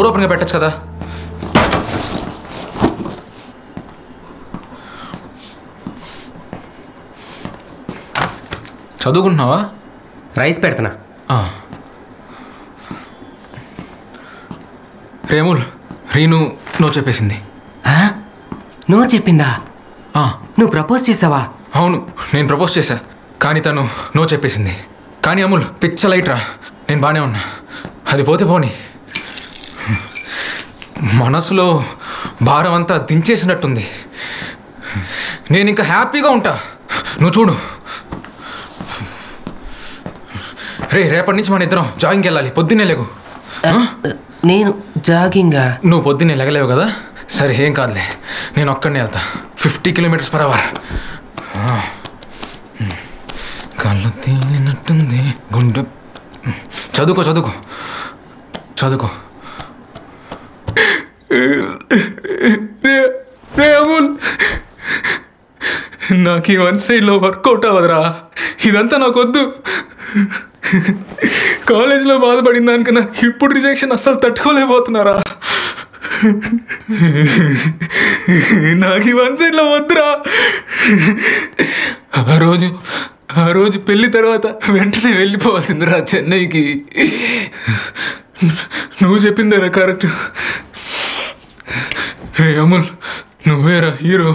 Door ఓపెన్గా పెట్టచ్చు కదా. చదువుకుంటున్నావా? రైస్ పెడుతున్నా. రేముల్, రీను నో చెప్పేసింది. నో చెప్పిందా? నువ్వు ప్రపోజ్ చేసావా? అవును, నేను ప్రపోజ్ చేశా, కానీ తను నో చెప్పేసింది. కానీ అమూల్ పిచ్చ లైట్ రా, నేను బాగానే ఉన్నా. అది పోతే పోని, మనసులో భారం అంతా దించేసినట్టుంది. నేను ఇంకా హ్యాపీగా ఉంటా, నువ్వు చూడు. రేపటి నుంచి మన ఇద్దరం జాగింగ్కి వెళ్ళాలి. పొద్దున్నే లేగు. నేను జాగింగా? నువ్వు పొద్దున్నే లెగలేవు కదా, సరే ఏం కాదులే, నేను ఒక్కడనే వెళ్తా. 50 km/h. కళ్ళు తేలినట్టుంది గుండె. చదువుకో చదువుకో చదువుకో. అమూల్, నాకు ఈ 1 సైడ్లో వర్కౌట్ అవ్వదురా. ఇదంతా నాకొద్దు. కాలేజీలో బాధపడిన దానికన్నా ఇప్పుడు రిజెక్షన్ అస్సలు తట్టుకోలేకపోతున్నారా. నాకు ఈ 1 సైడ్లో వద్దురా. ఆ రోజు పెళ్లి తర్వాత వెంటనే వెళ్ళిపోవాల్సిందిరా చెన్నైకి. నువ్వు చెప్పిందేరా కరెక్ట్. రే అమూల్, నువ్వేరా హీరో.